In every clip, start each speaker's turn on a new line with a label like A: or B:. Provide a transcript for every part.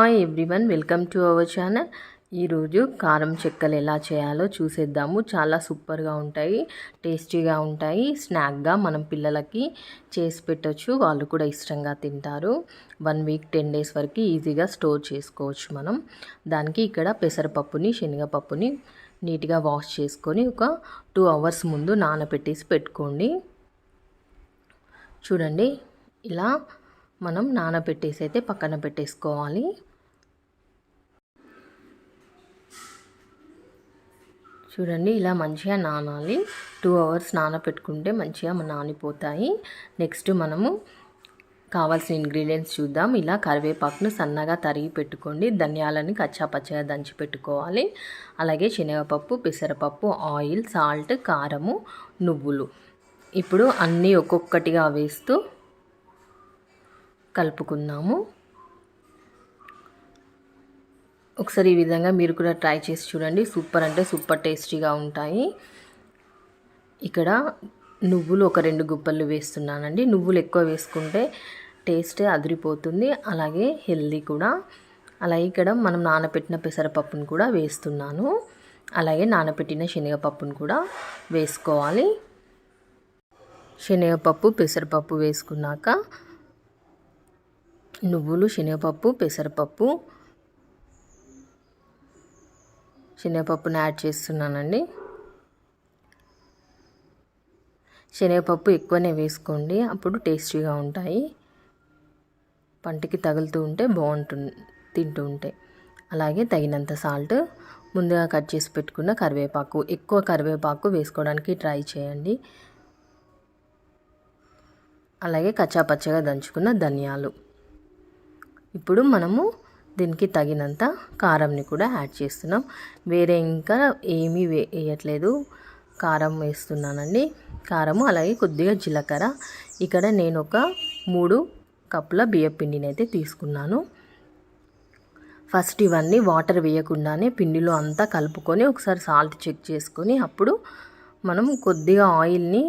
A: Hi everyone, welcome to our channel. ఈరోజు కారం చెక్కలు ఎలా చేయాలో చూసేద్దాము. చాలా సూపర్గా ఉంటాయి, టేస్టీగా ఉంటాయి. స్నాక్గా మనం పిల్లలకి చేసి పెట్టచ్చు, వాళ్ళు కూడా ఇష్టంగా తింటారు. 1 వీక్ 10 డేస్ వరకు ఈజీగా స్టోర్ చేసుకోవచ్చు మనం. దానికి ఇక్కడ పెసరపప్పుని శనగపప్పుని నీట్గా వాష్ చేసుకొని ఒక 2 అవర్స్ ముందు నానబెట్టేసి పెట్టుకోండి. చూడండి, ఇలా మనం నానబెట్టేసి అయితే పక్కన పెట్టేసుకోవాలి. చూడండి, ఇలా మంచిగా నానాలి. 2 అవర్స్ నానబెట్టుకుంటే మంచిగా నానిపోతాయి. నెక్స్ట్ మనము కావాల్సిన ఇంగ్రీడియంట్స్ చూద్దాం. ఇలా కరివేపాకును సన్నగా తరిగి పెట్టుకోండి. ధనియాలని కచ్చాపచ్చగా దంచి పెట్టుకోవాలి. అలాగే శనగపప్పు, పెసరపప్పు, ఆయిల్, సాల్ట్, కారము, నువ్వులు. ఇప్పుడు అన్నీ ఒక్కొక్కటిగా వేస్తూ కలుపుకుందాము. ఒకసారి ఈ విధంగా మీరు కూడా ట్రై చేసి చూడండి. సూపర్ అంటే సూపర్ టేస్టీగా ఉంటాయి. ఇక్కడ నువ్వులు ఒక 2 గుప్పలు వేస్తున్నానండి. నువ్వులు ఎక్కువ వేసుకుంటే టేస్ట్ అదిరిపోతుంది, అలాగే హెల్దీ కూడా. అలాగే ఇక్కడ మనం నానబెట్టిన పెసరపప్పును కూడా వేస్తున్నాను. అలాగే నానబెట్టిన శనగపప్పును కూడా వేసుకోవాలి. శనగపప్పు, పెసరపప్పు వేసుకున్నాక నువ్వులు, శనగపప్పుని యాడ్ చేస్తున్నానండి. శనగపప్పు ఎక్కువనే వేసుకోండి, అప్పుడు టేస్టీగా ఉంటాయి. పంటికి తగులుతూ ఉంటే బాగుంటుంది తింటూ ఉంటే. అలాగే తగినంత సాల్ట్, ముందుగా కట్ చేసి పెట్టుకున్న కరివేపాకు. ఎక్కువ కరివేపాకు వేసుకోవడానికి ట్రై చేయండి. అలాగే కచ్చాపచ్చగా దంచుకున్న ధనియాలు. ఇప్పుడు మనము దీనికి తగినంత కారంని కూడా యాడ్ చేస్తున్నాం. వేరే ఇంకా ఏమీ వేయట్లేదు, కారం వేస్తున్నానండి. కారము అలాగే కొద్దిగా జీలకర్ర. ఇక్కడ నేను ఒక 3 కప్పుల బియ్యం పిండిని అయితే తీసుకున్నాను. ఫస్ట్ ఇవన్నీ వాటర్ వేయకుండానే పిండిలో అంతా కలుపుకొని ఒకసారి సాల్ట్ చెక్ చేసుకొని అప్పుడు మనం కొద్దిగా ఆయిల్ని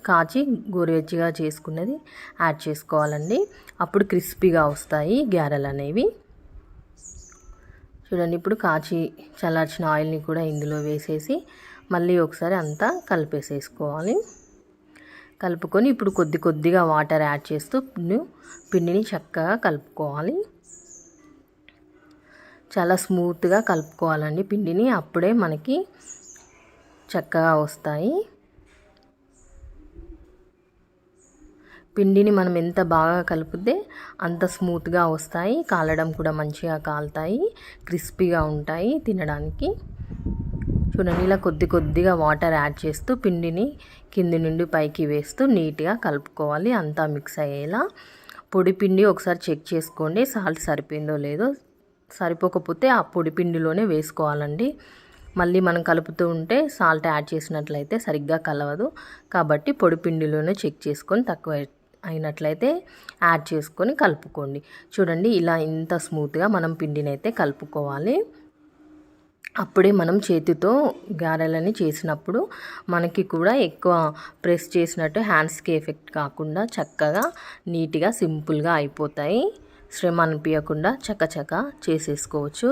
A: కాచి గోరువెచ్చగా చేసుకున్నది యాడ్ చేసుకోవాలండి. అప్పుడు క్రిస్పీగా వస్తాయి గారెలు అనేవి. చూడండి, ఇప్పుడు కాచి చల్లార్చిన ఆయిల్ని కూడా ఇందులో వేసేసి మళ్ళీ ఒకసారి అంతా కలిపేసేసుకోవాలి. కలుపుకొని ఇప్పుడు కొద్దిగా వాటర్ యాడ్ చేస్తూ పిండిని చక్కగా కలుపుకోవాలి. చాలా స్మూత్గా కలుపుకోవాలండి పిండిని, అప్పుడే మనకి చక్కగా వస్తాయి. పిండిని మనం ఎంత బాగా కలిపితే అంత స్మూత్గా వస్తాయి. కాలడం కూడా మంచిగా కాలుతాయి, క్రిస్పీగా ఉంటాయి తినడానికి. చూడండి, ఇలా కొద్దిగా వాటర్ యాడ్ చేస్తూ పిండిని కింది నుండి పైకి వేస్తూ నీట్గా కలుపుకోవాలి, అంతా మిక్స్ అయ్యేలా. పొడి పిండి ఒకసారి చెక్ చేసుకోండి, సాల్ట్ సరిపోయిందో లేదో. సరిపోకపోతే ఆ పొడి పిండిలోనే వేసుకోవాలండి. మళ్ళీ మనం కలుపుతూ ఉంటే సాల్ట్ యాడ్ చేసినట్లయితే సరిగ్గా కలవదు. కాబట్టి పొడి పిండిలోనే చెక్ చేసుకొని తక్కువ అయినట్లయితే యాడ్ చేసుకొని కలుపుకోండి. చూడండి, ఇలా ఇంత స్మూత్గా మనం పిండిని అయితే కలుపుకోవాలి. అప్పుడే మనం చేతితో గారెలని చేసినప్పుడు మనకి కూడా ఎక్కువ ప్రెస్ చేసినట్టు హ్యాండ్స్కి ఎఫెక్ట్ కాకుండా చక్కగా నీట్గా సింపుల్గా అయిపోతాయి. శ్రమ అనిపించకుండా చకచక చేసేసుకోవచ్చు.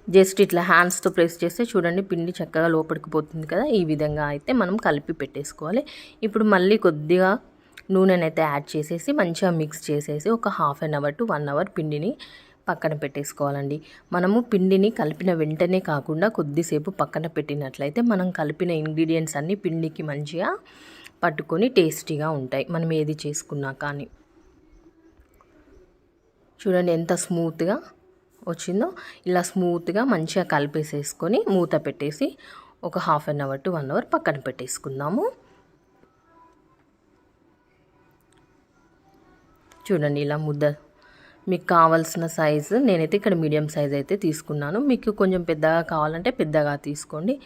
A: జస్ట్ ఇట్లా హ్యాండ్స్తో ప్రెస్ చేస్తే చూడండి పిండి చక్కగా లోపలికి పోతుంది కదా. ఈ విధంగా అయితే మనం కలిపి పెట్టేసుకోవాలి. ఇప్పుడు మళ్ళీ కొద్దిగా నూనెని అయితే యాడ్ చేసేసి మంచిగా మిక్స్ చేసేసి ఒక 1/2 అవర్ to 1 అవర్ పిండిని పక్కన పెట్టేసుకోవాలండి. మనము పిండిని కలిపిన వెంటనే కాకుండా కొద్దిసేపు పక్కన పెట్టినట్లయితే మనం కలిపిన ఇంగ్రీడియంట్స్ అన్నీ పిండికి మంచిగా పట్టుకొని టేస్టీగా ఉంటాయి మనం ఏది చేసుకున్నా కానీ. చూడండి ఎంత స్మూత్గా వచ్చిందో. ఇలా స్మూత్గా మంచిగా కలిపేసేసుకొని మూత పెట్టేసి ఒక 1/2 అవర్ to 1 అవర్ పక్కన పెట్టేసుకుందాము. చూడండి, ఇలా ముద్ద మీకు కావాల్సిన సైజు, నేనైతే ఇక్కడ మీడియం సైజ్ అయితే తీసుకున్నాను. మీకు కొంచెం పెద్దగా కావాలంటే పెద్దగా తీసుకోండి,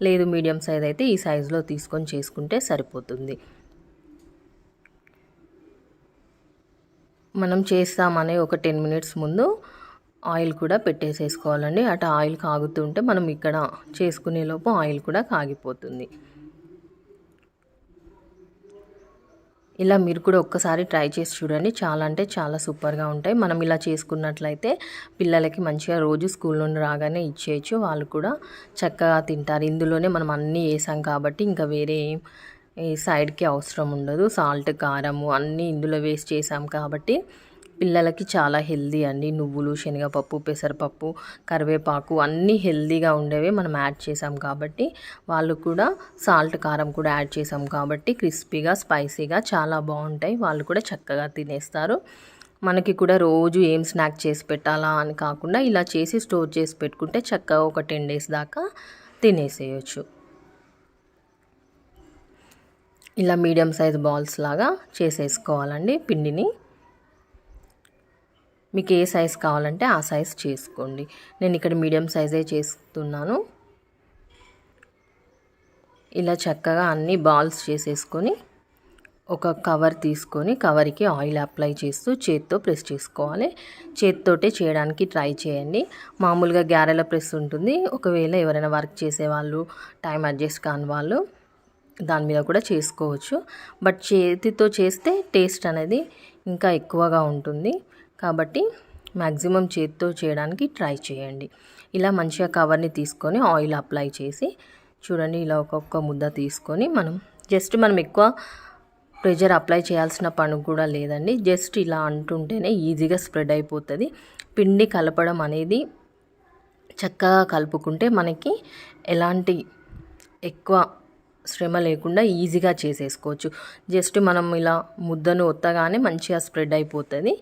A: లేదు మీడియం సైజ్ అయితే ఈ సైజులో తీసుకొని చేసుకుంటే సరిపోతుంది. మనం చేస్తామనే ఒక 10 మినిట్స్ ముందు ఆయిల్ కూడా పెట్టేసేసుకోవాలండి. అటు ఆయిల్ కాగుతుంటే మనం ఇక్కడ చేసుకునేలోపు ఆయిల్ కూడా కాగిపోతుంది. ఇలా మీరు కూడా ఒక్కసారి ట్రై చేసి చూడండి. చాలా అంటే చాలా సూపర్గా ఉంటాయి. మనం ఇలా చేసుకున్నట్లయితే పిల్లలకి మంచిగా రోజు స్కూల్ నుండి రాగానే ఇచ్చేయచ్చు. వాళ్ళు కూడా చక్కగా తింటారు. ఇందులోనే మనం అన్నీ వేసాం కాబట్టి ఇంకా వేరే ఈ సైడ్కి అవసరం ఉండదు. సాల్ట్, కారము అన్నీ ఇందులో వేస్ట్ చేసాం కాబట్టి పిల్లలకి చాలా హెల్దీ అండి. నువ్వులు, శనగపప్పు, పెసరపప్పు, కరివేపాకు అన్నీ హెల్దీగా ఉండేవి మనం యాడ్ చేసాం కాబట్టి వాళ్ళు కూడా సాల్ట్, కారం కూడా యాడ్ చేసాం కాబట్టి క్రిస్పీగా, స్పైసీగా చాలా బాగుంటాయి. వాళ్ళు కూడా చక్కగా తినేస్తారు. మనకి కూడా రోజు ఏం స్నాక్ చేసి పెట్టాలా అని కాకుండా ఇలా చేసి స్టోర్ చేసి పెట్టుకుంటే చక్కగా ఒక 10 days దాకా తినేసేయచ్చు. ఇలా మీడియం సైజ్ బాల్స్ లాగా చేసేసుకోవాలండి పిండిని. మీకు ఏ సైజ్ కావాలంటే ఆ సైజ్ చేసుకోండి. నేను ఇక్కడ మీడియం సైజే చేస్తున్నాను. ఇలా చక్కగా అన్ని బాల్స్ చేసేసుకొని ఒక కవర్ తీసుకొని కవర్కి ఆయిల్ అప్లై చేస్తూ చేత్తో ప్రెస్ చేసుకోవాలి. చేత్తోటే చేయడానికి ట్రై చేయండి. మామూలుగా గారెల ప్రెస్ ఉంటుంది. ఒకవేళ ఎవరైనా వర్క్ చేసేవాళ్ళు, టైం అడ్జస్ట్ కాని వాళ్ళు దాని మీద కూడా చేసుకోవచ్చు. బట్ చేతితో చేస్తే టేస్ట్ అనేది ఇంకా ఎక్కువగా ఉంటుంది. కాబట్టి మ్యాక్సిమం చేతితో చేయడానికి ట్రై చేయండి. ఇలా మంచిగా కవర్ని తీసుకొని ఆయిల్ అప్లై చేసి చూడండి, ఇలా ఒక్కొక్క ముద్ద తీసుకొని మనం ఎక్కువ ప్రెషర్ అప్లై చేయాల్సిన పని కూడా లేదండి. జస్ట్ ఇలా అంటుంటేనే ఈజీగా స్ప్రెడ్ అయిపోతుంది. పిండి కలపడం అనేది చక్కగా కలుపుకుంటే మనకి ఎలాంటి ఎక్కువ శ్రమ లేకుండా ఈజీగా చేసేసుకోవచ్చు. జస్ట్ మనం ఇలా ముద్దను ఒత్తగానే మంచిగా స్ప్రెడ్ అయిపోతుంది.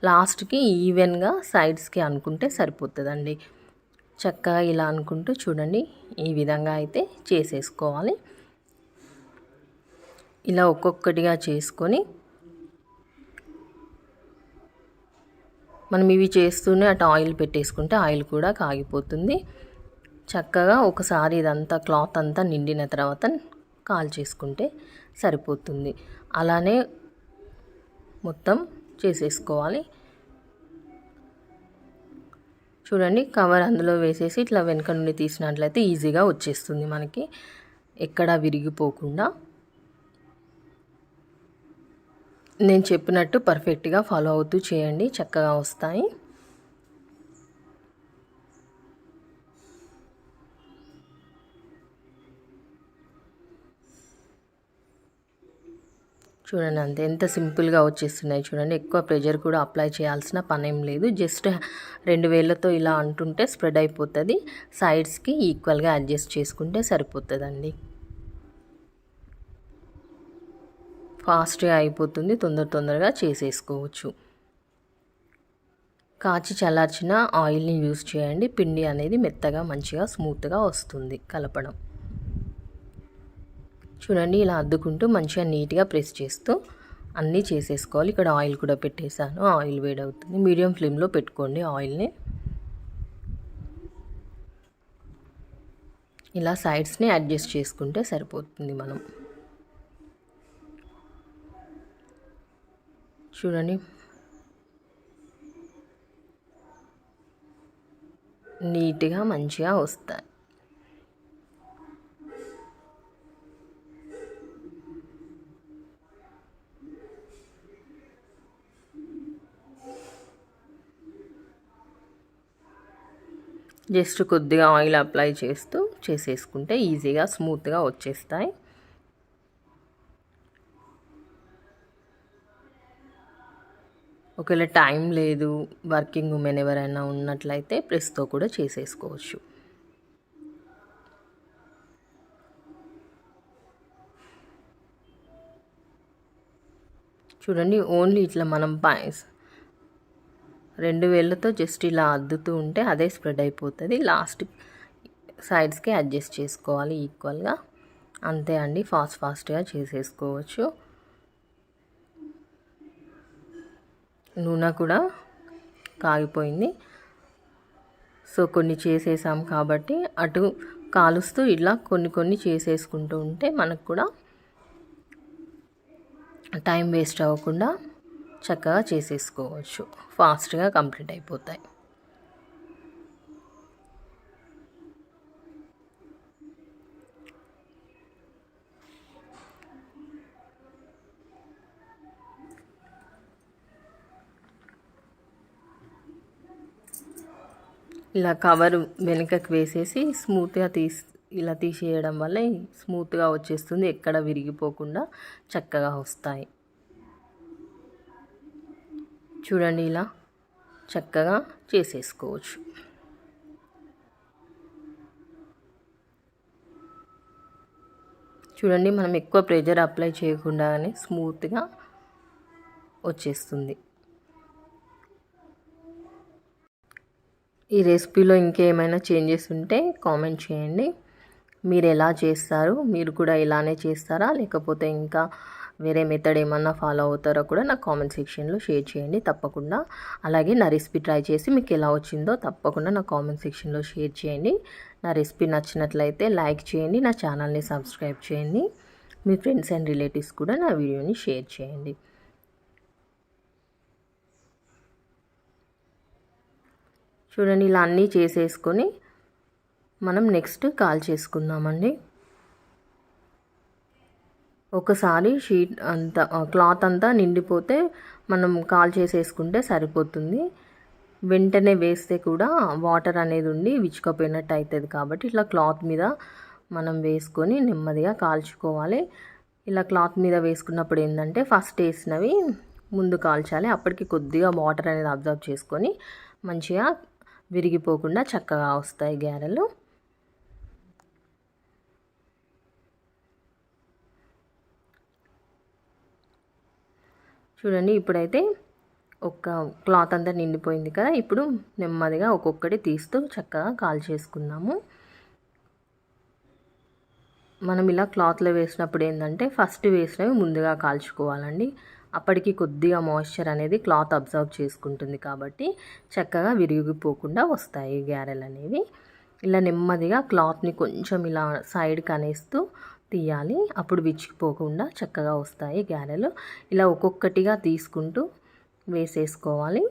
A: లాస్ట్కి ఈవెన్గా సైడ్స్కి అనుకుంటే సరిపోతుందండి. చక్కగా ఇలా అనుకుంటూ చూడండి, ఈ విధంగా అయితే చేసేసుకోవాలి. ఇలా ఒక్కొక్కటిగా చేసుకొని మనం ఇవి చేస్తూనే అటు ఆయిల్ పెట్టేసుకుంటే ఆయిల్ కూడా కాగిపోతుంది. చక్కగా ఒకసారి ఇదంతా క్లాత్ అంతా నిండిన తర్వాత కాల్ చేసుకుంటే సరిపోతుంది. అలానే మొత్తం చేసేసుకోవాలి. చూడండి, కవర్ అందులో వేసేసి ఇట్లా వెనక నుండి తీసినట్లయితే ఈజీగా వచ్చేస్తుంది మనకి, ఎక్కడా విరిగిపోకుండా. నేను చెప్పినట్టు పర్ఫెక్ట్గా ఫాలో అవుతూ చేయండి, చక్కగా వస్తాయి. చూడండి, అంతే ఎంత సింపుల్గా వచ్చేస్తున్నాయి చూడండి. ఎక్కువ ప్రెషర్ కూడా అప్లై చేయాల్సిన పని ఏం లేదు. జస్ట్ 2 వేళ్ళతో ఇలా అంటుంటే స్ప్రెడ్ అయిపోతుంది. సైడ్స్కి ఈక్వల్గా అడ్జస్ట్ చేసుకుంటే సరిపోతుందండి. ఫాస్ట్గా అయిపోతుంది, తొందరగా చేసేసుకోవచ్చు. కాచి చల్లార్చిన ఆయిల్ని యూజ్ చేయండి. పిండి అనేది మెత్తగా మంచిగా స్మూత్గా వస్తుంది కలపడం. చూడండి, ఇలా అద్దుకుంటూ మంచిగా నీట్గా ప్రెస్ చేస్తూ అన్నీ చేసేసుకోవాలి. ఇక్కడ ఆయిల్ కూడా పెట్టేశాను, ఆయిల్ వేడవుతుంది. మీడియం ఫ్లేమ్లో పెట్టుకోండి ఆయిల్ని. ఇలా సైడ్స్ని అడ్జస్ట్ చేసుకుంటే సరిపోతుంది. మనం చూడండి, నీట్గా మంచిగా వస్తాయి. జస్ట్ కొద్దిగా ఆయిల్ అప్లై చేస్తూ చేసేసుకుంటే ఈజీగా స్మూత్గా వచ్చేస్తాయి. ఒకవేళ టైం లేదు, వర్కింగ్ ఉమెన్ ఎవరైనా ఉన్నట్లయితే ప్రెస్తో కూడా చేసేసుకోవచ్చు. చూడండి, ఓన్లీ ఇట్లా మనం 2 వేళ్ళతో జస్ట్ ఇలా అద్దుతూ ఉంటే అదే స్ప్రెడ్ అయిపోతుంది. లాస్ట్ సైడ్స్కి అడ్జస్ట్ చేసుకోవాలి ఈక్వల్గా. అంతే అండి, ఫాస్ట్గా చేసేసుకోవచ్చు. నూనె కూడా కాగిపోయింది. సో కొన్ని చేసేసాం కాబట్టి అటు కాలుస్తూ ఇలా కొన్ని చేసేసుకుంటూ ఉంటే మనకు కూడా టైం వేస్ట్ అవ్వకుండా చక్కగా చేసేసుకోవచ్చు. ఫాస్ట్గా కంప్లీట్ అయిపోతాయి. ఇలా కవర్ వెనుకకు వేసేసి స్మూత్గా ఇలా తీసేయడం వల్ల స్మూత్గా వచ్చేస్తుంది, ఎక్కడ విరిగిపోకుండా చక్కగా వస్తాయి. చూడండి ఇలా చక్కగా చేసేసుకోవచ్చు. చూడండి మనం ఎక్కువ ప్రెషర్ అప్లై చేయకుండానే స్మూత్గా వచ్చేస్తుంది. ఈ రెసిపీలో ఇంకేమైనా చేంజెస్ ఉంటే కామెంట్ చేయండి. మీరు ఎలా చేస్తారు, మీరు కూడా ఇలానే చేస్తారా లేకపోతే ఇంకా వేరే మెథడ్ ఏమన్నా ఫాలో అవుతారో కూడా నాకు కామెంట్ సెక్షన్లో షేర్ చేయండి తప్పకుండా. అలాగే నా రెసిపీ ట్రై చేసి మీకు ఎలా వచ్చిందో తప్పకుండా నా కామెంట్ సెక్షన్లో షేర్ చేయండి. నా రెసిపీ నచ్చినట్లయితే లైక్ చేయండి, నా ఛానల్ని సబ్స్క్రైబ్ చేయండి, మీ ఫ్రెండ్స్ అండ్ రిలేటివ్స్ కూడా నా వీడియోని షేర్ చేయండి. చూడండి ఇలా అన్నీ చేసేసుకొని మనం నెక్స్ట్ కాల్ చేసుకుందామండి. ఒకసారి షీట్ అంతా క్లాత్ అంతా నిండిపోతే మనం కాల్ చేసేసుకుంటే సరిపోతుంది. వెంటనే వేస్తే కూడా వాటర్ అనేది ఉండి విచ్చుకపోయినట్టు అవుతుంది. కాబట్టి ఇట్లా క్లాత్ మీద మనం వేసుకొని నెమ్మదిగా కాల్చుకోవాలి. ఇలా క్లాత్ మీద వేసుకున్నప్పుడు ఏంటంటే ఫస్ట్ వేసినవి ముందు కాల్చాలి. అప్పటికి కొద్దిగా వాటర్ అనేది అబ్జర్వ్ చేసుకొని మంచిగా విరిగిపోకుండా చక్కగా వస్తాయి గారెలు. చూడండి ఇప్పుడైతే ఒక క్లాత్ అంతా నిండిపోయింది కదా. ఇప్పుడు నెమ్మదిగా ఒక్కొక్కటి తీస్తూ చక్కగా కాల్ చేసుకుందాము. మనం ఇలా క్లాత్లో వేసినప్పుడు ఏంటంటే ఫస్ట్ వేసినవి ముందుగా కాల్చుకోవాలండి. అప్పటికి కొద్దిగా మాయిశ్చర్ అనేది క్లాత్ అబ్జర్వ్ చేసుకుంటుంది కాబట్టి చక్కగా విరిగిపోకుండా వస్తాయి గారెలు అనేవి. ఇలా నెమ్మదిగా క్లాత్ని కొంచెం ఇలా సైడ్కి అనేస్తూ తీయాలి, అప్పుడు విచ్చిపోకుండా చక్కగా వస్తాయి గారెలు. ఇలా ఒక్కొక్కటిగా తీసుకుంటూ వేసేసుకోవాలి.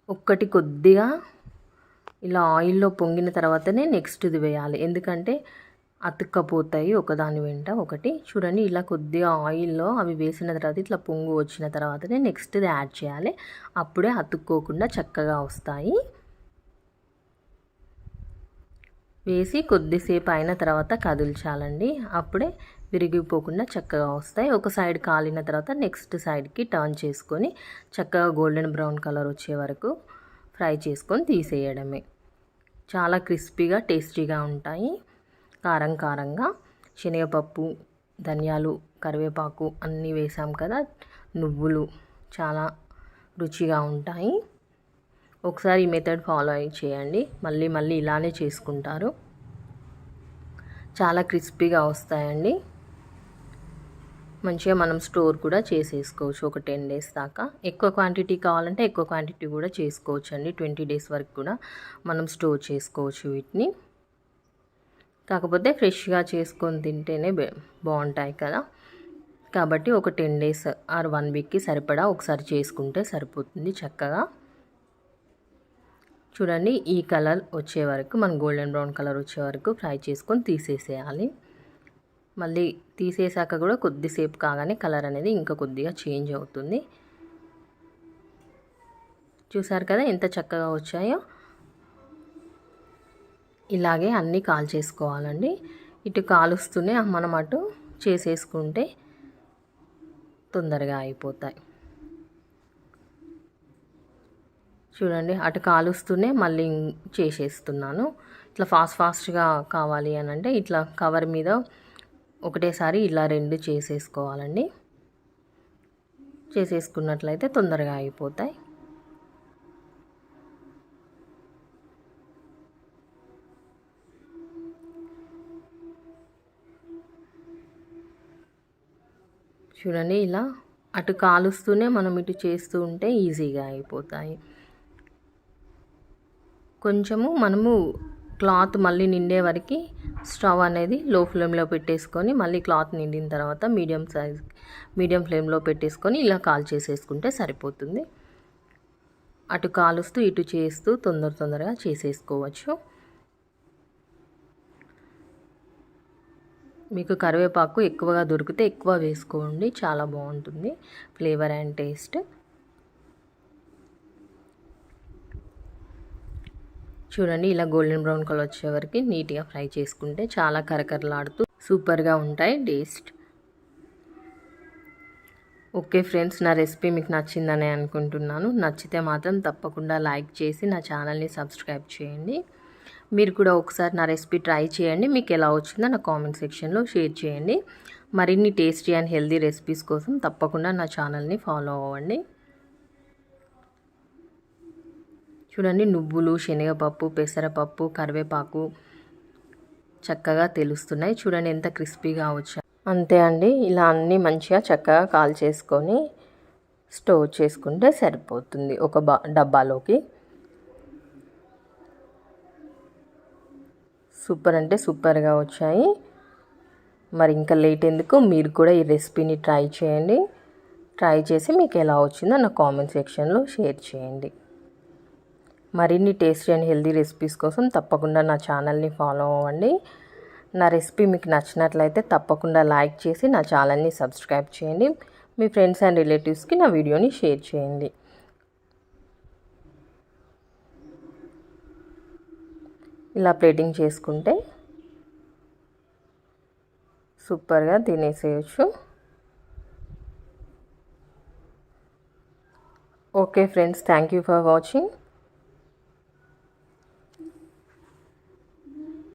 A: ఒక్కటి కొద్దిగా ఇలా ఆయిల్లో పొంగిన తర్వాతనే నెక్స్ట్ది వేయాలి, ఎందుకంటే అతుక్కపోతాయి ఒకదాని వెంట ఒకటి. చూడండి ఇలా కొద్దిగా ఆయిల్లో అవి వేసిన తర్వాత ఇట్లా పొంగు వచ్చిన తర్వాతనే నెక్స్ట్ది యాడ్ చేయాలి, అప్పుడే అతుక్కోకుండా చక్కగా వస్తాయి. వేసి కొద్దిసేపు అయిన తర్వాత కదిల్చాలండి, అప్పుడే విరిగిపోకుండా చక్కగా వస్తాయి. ఒక సైడ్ కాలిన తర్వాత నెక్స్ట్ సైడ్కి టర్న్ చేసుకొని చక్కగా గోల్డెన్ బ్రౌన్ కలర్ వచ్చే వరకు ఫ్రై చేసుకొని తీసేయడమే. చాలా క్రిస్పీగా టేస్టీగా ఉంటాయి. కారం కారంగా శనగపప్పు, ధనియాలు, కరివేపాకు అన్నీ వేసాం కదా, నువ్వులు చాలా రుచిగా ఉంటాయి. ఒకసారి ఈ మెథడ్ ఫాలో చేయండి, మళ్ళీ మళ్ళీ ఇలానే చేసుకుంటారు. చాలా క్రిస్పీగా వస్తాయండి. మంచిగా మనం స్టోర్ కూడా చేసేసుకోవచ్చు ఒక 10 days దాకా. ఎక్కువ క్వాంటిటీ కావాలంటే ఎక్కువ క్వాంటిటీ కూడా చేసుకోవచ్చు అండి. 20 days వరకు కూడా మనం స్టోర్ చేసుకోవచ్చు వీటిని. కాకపోతే ఫ్రెష్గా చేసుకొని తింటేనే బాగుంటాయి కదా, కాబట్టి ఒక 10 days ఆర్ 1 weekకి సరిపడా ఒకసారి చేసుకుంటే సరిపోతుంది చక్కగా. చూడండి ఈ కలర్ వచ్చే వరకు, మన గోల్డెన్ బ్రౌన్ కలర్ వచ్చే వరకు ఫ్రై చేసుకొని తీసేసేయాలి. మళ్ళీ తీసేసాక కూడా కొద్దిసేపు కాగానే కలర్ అనేది ఇంకా కొద్దిగా చేంజ్ అవుతుంది. చూసారు కదా ఎంత చక్కగా వచ్చాయో. ఇలాగే అన్నీ కాల్ చేసుకోవాలండి. ఇటు కాలుస్తూనే మనం అటు చేసేసుకుంటే తొందరగా అయిపోతాయి. చూడండి అటు కాలుస్తూనే మళ్ళీ చేసేస్తున్నాను. ఇట్లా ఫాస్ట్గా కావాలి అని అంటే ఇట్లా కవర్ మీద ఒకటేసారి ఇలా 2 చేసేసుకోవాలండి. చేసేసుకున్నట్లయితే తొందరగా అయిపోతాయి. చూడండి ఇలా అటు కాలుస్తూనే మనం ఇటు చేస్తూ ఉంటే ఈజీగా అయిపోతాయి. కొంచెము మనము క్లాత్ మళ్ళీ నిండే వరకు స్టవ్ అనేది లో ఫ్లేమ్లో పెట్టేసుకొని మళ్ళీ క్లాత్ నిండిన తర్వాత మీడియం ఫ్లేమ్లో పెట్టేసుకొని ఇలా కాల్ చేసేసుకుంటే సరిపోతుంది. అటు కాలుస్తూ ఇటు చేస్తూ తొందరగా చేసేసుకోవచ్చు. మీకు కరివేపాకు ఎక్కువగా దొరికితే ఎక్కువ వేసుకోండి, చాలా బాగుంటుంది ఫ్లేవర్ అండ్ టేస్ట్. చూడండి ఇలా గోల్డెన్ బ్రౌన్ కలర్ వచ్చే వరకు నీట్గా ఫ్రై చేసుకుంటే చాలా కరకరలాడుతూ సూపర్గా ఉంటాయి టేస్ట్. ఓకే ఫ్రెండ్స్, నా రెసిపీ మీకు నచ్చిందని అనుకుంటున్నాను. నచ్చితే మాత్రం తప్పకుండా లైక్ చేసి నా ఛానల్ని సబ్స్క్రైబ్ చేయండి. మీరు కూడా ఒకసారి నా రెసిపీ ట్రై చేయండి. మీకు ఎలా వచ్చిందో నా కామెంట్ సెక్షన్లో షేర్ చేయండి. మరిన్ని టేస్టీ అండ్ హెల్దీ రెసిపీస్ కోసం తప్పకుండా నా ఛానల్ని ఫాలో అవ్వండి. చూడండి నువ్వులు, శనగపప్పు, పెసరపప్పు, కరివేపాకు చక్కగా తెలుస్తున్నాయి. చూడండి ఎంత క్రిస్పీగా వచ్చాయి. అంతే అండి, ఇలా అన్నీ మంచిగా చక్కగా కాల్చేసుకొని స్టోర్ చేసుకుంటే సరిపోతుంది ఒక డబ్బాలోకి. సూపర్ అంటే సూపర్గా వచ్చాయి. మరి ఇంకా లేట్ ఎందుకు, మీరు కూడా ఈ రెసిపీని ట్రై చేయండి. ట్రై చేసి మీకు ఎలా వచ్చిందో నా కామెంట్ సెక్షన్లో షేర్ చేయండి. మరిన్ని టేస్టీ అండ్ హెల్దీ రెసిపీస్ కోసం తప్పకుండా నా ఛానల్ని ఫాలో అవ్వండి. నా రెసిపీ మీకు నచ్చినట్లయితే తప్పకుండా లైక్ చేసి నా ఛానల్ని సబ్స్క్రైబ్ చేయండి. మీ ఫ్రెండ్స్ అండ్ రిలేటివ్స్కి నా వీడియోని షేర్ చేయండి. ఇలా ప్లేటింగ్ చేసుకుంటే సూపర్గా తినేసేయచ్చు. Okay friends, thank you for watching.